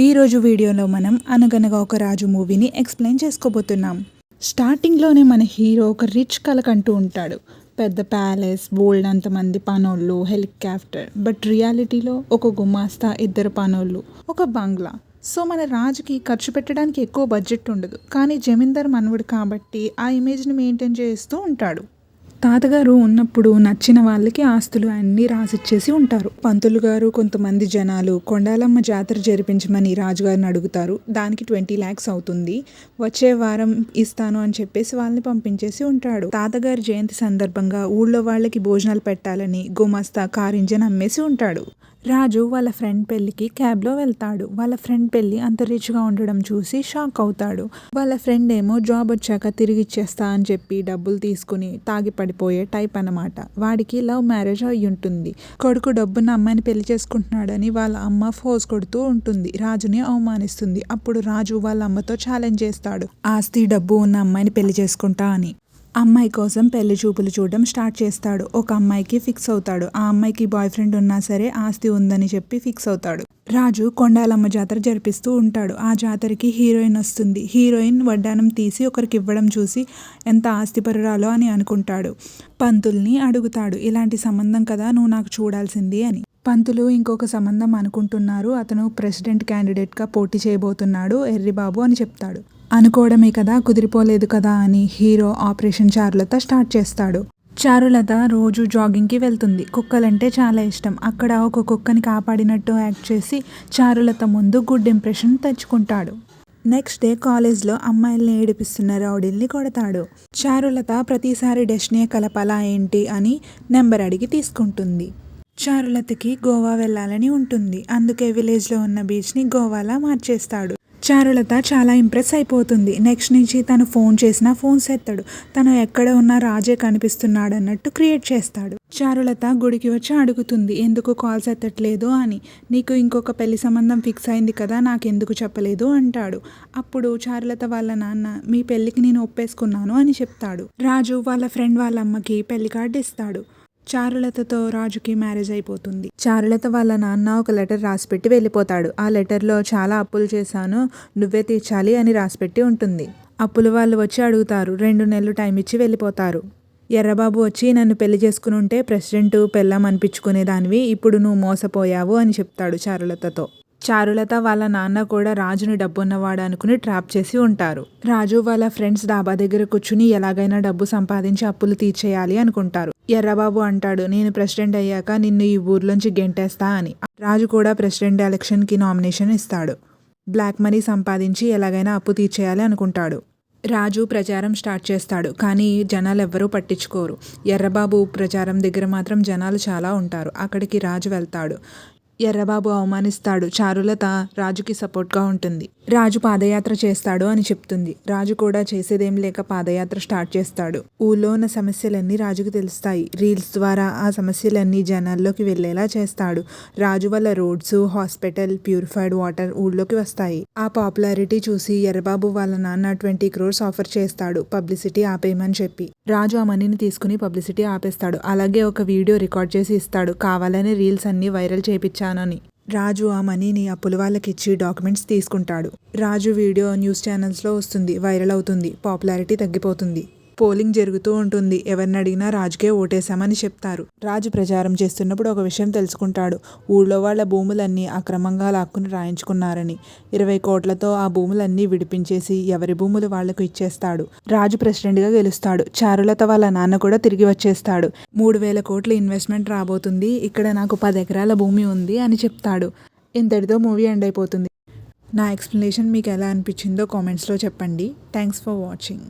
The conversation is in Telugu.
ఈరోజు వీడియోలో మనం అనగనగా ఒక రాజు మూవీని ఎక్స్ప్లెయిన్ చేసుకోబోతున్నాం. స్టార్టింగ్లోనే మన హీరో ఒక రిచ్ కలకంటూ ఉంటాడు. పెద్ద ప్యాలెస్, బోల్డ్ అంతమంది పనోళ్ళు, హెలికాప్టర్. బట్ రియాలిటీలో ఒక గుమాస్తా, ఇద్దరు పనోళ్ళు, ఒక బంగ్లా. సో మన రాజుకి ఖర్చు పెట్టడానికి ఎక్కువ బడ్జెట్ ఉండదు, కానీ జమీందార్ మనవడు కాబట్టి ఆ ఇమేజ్ని మెయింటైన్ చేస్తూ ఉంటాడు. తాతగారు ఉన్నప్పుడు నచ్చిన వాళ్ళకి ఆస్తులు అన్నీ రాసిచ్చేసి ఉంటారు. పంతులు గారు కొంతమంది జనాలు కొండాలమ్మ జాతర జరిపించమని రాజుగారిని అడుగుతారు. దానికి 20 lakhs అవుతుంది, వచ్చే వారం ఇస్తాను అని చెప్పేసి వాళ్ళని పంపించేసి ఉంటాడు. తాతగారి జయంతి సందర్భంగా ఊళ్ళో వాళ్ళకి భోజనాలు పెట్టాలని గుమస్తా కార్ ఇంజన్ అమ్మేసి ఉంటాడు. రాజు వాళ్ళ ఫ్రెండ్ పెళ్ళికి క్యాబ్లో వెళ్తాడు. వాళ్ళ ఫ్రెండ్ పెళ్ళి అంత రిచ్గా ఉండడం చూసి షాక్ అవుతాడు. వాళ్ళ ఫ్రెండ్ ఏమో జాబ్ వచ్చాక తిరిగి ఇచ్చేస్తా అని చెప్పి డబ్బులు తీసుకుని తాగి పడిపోయే టైప్ అన్నమాట. వాడికి లవ్ మ్యారేజ్ అయ్యి ఉంటుంది. కొడుకు డబ్బున్న అమ్మాయిని పెళ్లి చేసుకుంటున్నాడని వాళ్ళ అమ్మ ఫోర్స్ కొడుతూ ఉంటుంది. రాజుని అవమానిస్తుంది. అప్పుడు రాజు వాళ్ళ అమ్మతో ఛాలెంజ్ చేస్తాడు, ఆస్తి డబ్బు ఉన్న అమ్మాయిని పెళ్లి చేసుకుంటా అని. అమ్మాయి కోసం పెళ్లి చూపులు చూడడం స్టార్ట్ చేస్తాడు. ఒక అమ్మాయికి ఫిక్స్ అవుతాడు. ఆ అమ్మాయికి బాయ్ ఫ్రెండ్ ఉన్నా సరే ఆస్తి ఉందని చెప్పి ఫిక్స్ అవుతాడు. రాజు కొండాలమ్మ జాతర జరిపిస్తూ ఉంటాడు. ఆ జాతరకి హీరోయిన్ వస్తుంది. హీరోయిన్ వడ్డానం తీసి ఒకరికి ఇవ్వడం చూసి ఎంత ఆస్తిపరురాలో అని అనుకుంటాడు. పంతుల్ని అడుగుతాడు, ఇలాంటి సంబంధం కదా నువ్వు నాకు చూడాల్సింది అని. పంతులు ఇంకొక సంబంధం అనుకుంటున్నారు, అతను ప్రెసిడెంట్ క్యాండిడేట్గా పోటీ చేయబోతున్నాడు, ఎర్రిబాబు అని చెప్తాడు. అనుకోవడమే కదా, కుదిరిపోలేదు కదా అని హీరో ఆపరేషన్ చారులత స్టార్ట్ చేస్తాడు. చారులత రోజు జాగింగ్కి వెళ్తుంది. కుక్కలంటే చాలా ఇష్టం. అక్కడ ఒక కుక్కని కాపాడినట్టు యాక్ట్ చేసి చారులత ముందు గుడ్ ఇంప్రెషన్ తెచ్చుకుంటాడు. నెక్స్ట్ డే కాలేజ్లో అమ్మాయిల్ని ఏడిపిస్తున్న రౌడీల్ని కొడతాడు. చారులత ప్రతిసారి డెస్టినీ కలపాలా ఏంటి అని నెంబర్ అడిగి తీసుకుంటుంది. చారులతకి గోవా వెళ్ళాలని ఉంటుంది. అందుకే విలేజ్లో ఉన్న బీచ్ని గోవాలా మార్చేస్తాడు. చారులత చాలా ఇంప్రెస్ అయిపోతుంది. నెక్స్ట్ నుంచి తను ఫోన్ చేసినా ఫోన్స్ ఎత్తాడు. తను ఎక్కడ ఉన్నా రాజే కనిపిస్తున్నాడు అన్నట్టు క్రియేట్ చేస్తాడు. చారులత గుడికి వచ్చి అడుగుతుంది, ఎందుకు కాల్స్ ఎత్తట్లేదు అని. నీకు ఇంకొక పెళ్లి సంబంధం ఫిక్స్ అయింది కదా, నాకెందుకు చెప్పలేదు అంటాడు. అప్పుడు చారులత వాళ్ళ నాన్న, మీ పెళ్లికి నేను ఒప్పేసుకున్నాను అని చెప్తాడు. రాజు వాళ్ళ ఫ్రెండ్ వాళ్ళ అమ్మకి పెళ్లి కార్డు ఇస్తాడు. చారులతతో రాజుకి మ్యారేజ్ అయిపోతుంది. చారులత వాళ్ళ నాన్న ఒక లెటర్ రాసిపెట్టి వెళ్ళిపోతాడు. ఆ లెటర్లో చాలా అప్పులు చేశాను, నువ్వే తీర్చాలి అని రాసిపెట్టి ఉంటుంది. అప్పులు వాళ్ళు వచ్చి అడుగుతారు. 2 నెలలు టైం ఇచ్చి వెళ్ళిపోతారు. ఎర్రబాబు వచ్చి, నన్ను పెళ్లి చేసుకుని ఉంటే ప్రెసిడెంట్ పెళ్ళాం అనిపించుకునేదానివి, ఇప్పుడు నువ్వు మోసపోయావు అని చెప్తాడు చారులతతో. చారులత వాళ్ళ నాన్న కూడా రాజుని డబ్బున్నవాడు అనుకుని ట్రాప్ చేసి ఉంటారు. రాజు వాళ్ళ ఫ్రెండ్స్ డాబా దగ్గర కూర్చుని ఎలాగైనా డబ్బు సంపాదించి అప్పులు తీర్చేయాలి అనుకుంటారు. ఎర్రబాబు అంటాడు, నేను ప్రెసిడెంట్ అయ్యాక నిన్ను ఈ ఊర్లోంచి గెంటేస్తా అని. రాజు కూడా ప్రెసిడెంట్ ఎలక్షన్కి నామినేషన్ ఇస్తాడు. బ్లాక్ మనీ సంపాదించి ఎలాగైనా అప్పు తీర్చేయాలి అనుకుంటాడు. రాజు ప్రచారం స్టార్ట్ చేస్తాడు, కానీ జనాలు ఎవ్వరూ పట్టించుకోరు. ఎర్రబాబు ప్రచారం దగ్గర మాత్రం జనాలు చాలా ఉంటారు. అక్కడికి రాజు వెళ్తాడు. ఎర్రబాబు అవమానిస్తాడు. చారులత రాజుకి సపోర్ట్గా ఉంటుంది. రాజు పాదయాత్ర చేస్తాడు అని చెప్తుంది. రాజు కూడా చేసేదేం లేక పాదయాత్ర స్టార్ట్ చేస్తాడు. ఊళ్ళో ఉన్న సమస్యలన్నీ రాజుకు తెలుస్తాయి. రీల్స్ ద్వారా ఆ సమస్యలన్నీ జనాల్లోకి వెళ్ళేలా చేస్తాడు. రాజు వల్ల రోడ్స్, హాస్పిటల్, ప్యూరిఫైడ్ వాటర్ ఊళ్ళోకి వస్తాయి. ఆ పాపులారిటీ చూసి ఎర్రబాబు వాళ్ళ నాన్న 20 crores ఆఫర్ చేస్తాడు, పబ్లిసిటీ ఆపేయమని చెప్పి. రాజు ఆ మనీని తీసుకుని పబ్లిసిటీ ఆపేస్తాడు. అలాగే ఒక వీడియో రికార్డ్ చేసి ఇస్తాడు, కావాలని రీల్స్ అన్ని వైరల్ చేయించానని. రాజు ఆ మనీని అప్పుల వాళ్ళకి ఇచ్చి డాక్యుమెంట్స్ తీసుకుంటాడు. రాజు వీడియో న్యూస్ ఛానల్స్లో వస్తుంది, వైరల్ అవుతుంది, పాపులారిటీ తగ్గిపోతుంది. పోలింగ్ జరుగుతూ ఉంటుంది. ఎవరిని అడిగినా రాజుకే ఓటేశామని చెప్తారు. రాజు ప్రచారం చేస్తున్నప్పుడు ఒక విషయం తెలుసుకుంటాడు, ఊళ్ళో వాళ్ళ భూములన్నీ అక్రమంగా లాక్కుని రాయించుకున్నారని. 20 కోట్లతో ఆ భూములన్నీ విడిపించేసి ఎవరి భూములు వాళ్లకు ఇచ్చేస్తాడు. రాజు ప్రెసిడెంట్గా గెలుస్తాడు. చారులత వాళ్ళ నాన్న కూడా తిరిగి వచ్చేస్తాడు. 3,000 కోట్ల ఇన్వెస్ట్మెంట్ రాబోతుంది, ఇక్కడ నాకు 10 ఎకరాల భూమి ఉంది అని చెప్తాడు. ఇంతటితో మూవీ ఎండ్ అయిపోతుంది. నా ఎక్స్ప్లెనేషన్ మీకు ఎలా అనిపించిందో కామెంట్స్లో చెప్పండి. Thanks for watching.